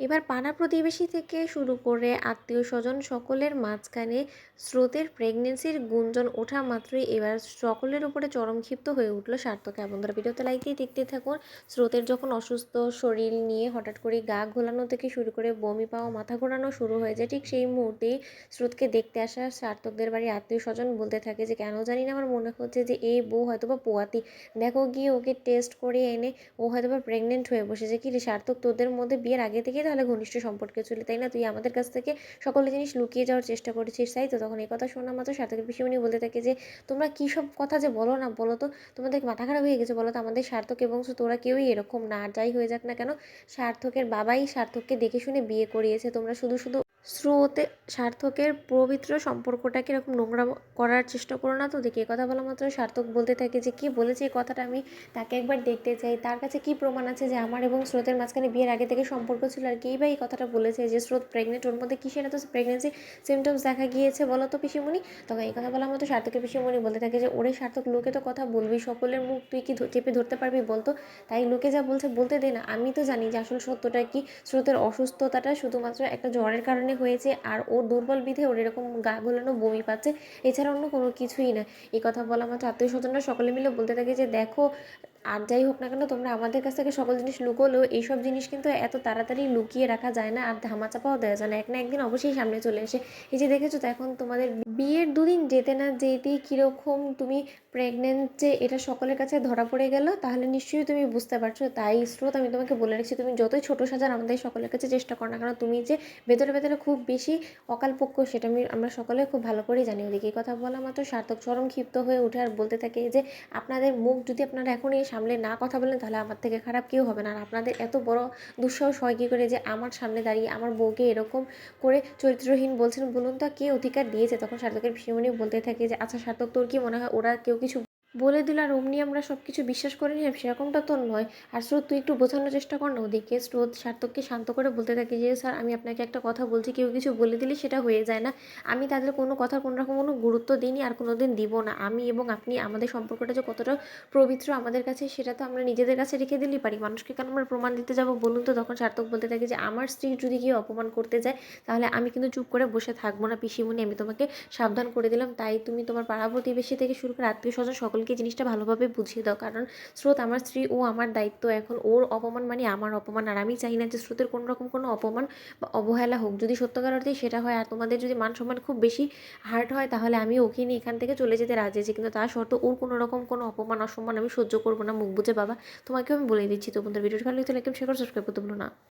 এবার পাড়া প্রতিবেশী থেকে শুরু করে আত্মীয়স্বজন সকলের মাঝখানে স্রোতের প্রেগনেন্সির গুঞ্জন ওঠা মাত্রই এবার সকলের উপরে চরম ক্ষিপ্ত হয়ে উঠল সার্থক। বন্ধুরা, ভিডিওতে লাইক দিয়ে দেখতে থাকুন। স্রোতের যখন অসুস্থ শরীর নিয়ে হঠাৎ করে গা ঘোলানো থেকে শুরু করে বমি পাওয়া, মাথা ঘোরানো শুরু হয়ে যায়, ঠিক সেই মুহূর্তেই স্রোতকে দেখতে আসা সার্থকদের বাড়ির আত্মীয় স্বজন বলতে থাকে যে কেন জানি না আমার মনে হচ্ছে যে এই বউ হয়তো বা পোয়াতি, দেখো গিয়ে ওকে টেস্ট করে এনে ও হয়তো বা প্রেগনেন্ট হয়ে বসেছে। কি রে সার্থক, তোদের মধ্যে বিয়ের আগে থেকেই তাহলে ঘনিষ্ঠ সম্পর্কে ছিল, তাই না? তুই আমাদের কাছ থেকে সকল জিনিস লুকিয়ে যাওয়ার চেষ্টা করেছিস, তাই তো? তখন এই কথা শোনা মাত্র সার্থকের পিসিমণি বলতে থাকে যে তোমরা কী সব কথা যে বলো না, বলো তো, তোমাদের মাথা খারাপ হয়ে গেছে বলো তো? আমাদের সার্থক এবং তোরা কেউই এরকম না। আর যাই হয়ে যাক না কেন, সার্থকের বাবাই সার্থককে দেখে শুনে বিয়ে করিয়েছে। তোমরা শুধু শুধু স্রোতে সার্থকের পবিত্র সম্পর্কটাকে এরকম নোংরা করার চেষ্টা করো না তো। দেখি কথা বলা মাত্র সার্থক বলতে থাকে যে কি বলেছে এই কথাটা আমি তাকে একবার দেখতে চাই, তার কাছে কি প্রমাণ আছে যে আমার এবং স্রোতের মাঝখানে বিয়ের আগে থেকে সম্পর্ক ছিল? আর কেই বা এই কথাটা বলেছে যে স্রোত প্রেগনেন্ট, ওর মধ্যে কিসের এত প্রেগনেন্সি সিমটমস দেখা গিয়েছে বলো তো পিসিমণি? তখন এই কথা বলা মতো সার্থকের পিসিমণি বলতে থাকে যে ওরে সার্থক, লোকে তো কথা বলবি, সকলের মুখ তুই কি চেপে ধরতে পারবি বলতো? তাই লোকে যা বলছে বলতে দে না। আমি তো জানি যে আসল সত্যটা কি। স্রোতের অসুস্থতাটা শুধুমাত্র একটা জ্বরের কারণে হয়েছে, আর ওর দুর্বল বিধে ওর এরকম গা গোলানো বমি পাচ্ছে, এছাড়া অন্য কোনো কিছুই না। এই কথা বলা মাত্র আত্মীয় স্বজনরা সকলে মিলে বলতে থাকে যে দেখো, আর যাই হোক না কেন, তোমরা আমাদের কাছ থেকে সকল জিনিস লুকোলেও এইসব জিনিস কিন্তু এত তাড়াতাড়ি লুকিয়ে রাখা যায় না, আর ধামাচাপাও দেওয়া যায় না। এক না একদিন অবশ্যই সামনে চলে আসে। এই যে দেখেছো তো, এখন তোমাদের বিয়ের দুদিন যেতে না যেতেই কীরকম তুমি প্রেগনেন্ট যে এটা সকলের কাছে ধরা পড়ে গেল, তাহলে নিশ্চয়ই তুমি বুঝতে পারছো। তাই স্রোত, আমি তোমাকে বলে রাখছি, তুমি যতই ছোটো সাজার আমাদের সকলের কাছে চেষ্টা করো না কেন, তুমি যে ভেতরে ভেতরে খুব বেশি অকালপক্ষ সেটা আমরা সকলে খুব ভালো করেই জানি। ওদিকে এই কথা বলা মাত্র সার্থক চরম ক্ষিপ্ত হয়ে উঠে আর বলতে থাকে যে আপনাদের মুখ যদি আপনারা এখনই সামলে না কথা বলেন তাহলে আমার থেকে খারাপ কেউ হবে না। আর আপনাদের এত বড় দুঃসাহস হয় কী করে যে আমার সামনে দাঁড়িয়ে আমার বউকে এরকম করে চরিত্রহীন বলছেন? বলুন তো, কে অধিকার দিয়েছে? তখন সার্থকের পিসিমণি বলতে থাকে যে আচ্ছা সার্থক, তোর কি মনে হয় ওরা কেউ কিছু বলে দিল আর অমনি আমরা সব কিছু বিশ্বাস করে নিলাম? সেরকমটা তো নয়। আর স্রোত, তুই একটু বোঝানোর চেষ্টা কর না। ওদিকে স্রোত সার্থককে শান্ত করে বলতে থাকে যে স্যার, আমি আপনাকে একটা কথা বলছি, কেউ কিছু বলে দিলে সেটা হয়ে যায় না। আমি তাদের কোনো কথার কোনো রকম কোনো গুরুত্ব দিইনি আর কোনো দিন দিব না। আমি এবং আপনি, আমাদের সম্পর্কটা যে কতটা পবিত্র আমাদের কাছে, সেটা তো আমরা নিজেদের কাছে রেখে দিলেই পারি। মানুষকে কেন আমরা প্রমাণ দিতে যাবো বলুন তো? তখন সার্থক বলতে থাকে যে আমার স্ত্রী যদি কেউ অপমান করতে যায় তাহলে আমি কিন্তু চুপ করে বসে থাকবো না পিসিমণি, আমি তোমাকে সাবধান করে দিলাম। তাই তুমি তোমার পাড়া প্রতিবেশী থেকে শুরু করে আত্মীয় স্বজন সকলকে জিনিসটা ভালোভাবে বুঝিয়ে দাও, কারণ স্রোত আমার স্ত্রী, ও আমার দায়িত্ব। এখন ওর অপমান মানে আমার অপমান, আর আমি চাই না যে স্রোতের কোনো রকম কোনো অপমান বা অবহেলা হোক। যদি সত্যকার অর্থেই সেটা হয় আর তোমাদের যদি মান সম্মান খুব বেশি হার্ট হয়, তাহলে আমি ওকে নিয়ে এখান থেকে চলে যেতে রাজি আছি, কিন্তু তার শর্ত ওর কোনো রকম কোনো অপমান অসম্মান আমি সহ্য করবো না। মুখ বুঝে বাবা, তোমাকেও আমি বলে দিচ্ছি। তো বন্ধুরা, ভিডিওটি ভালো লাগলে লাইক, শেয়ার, সাবস্ক্রাইব করতে ভুলো না।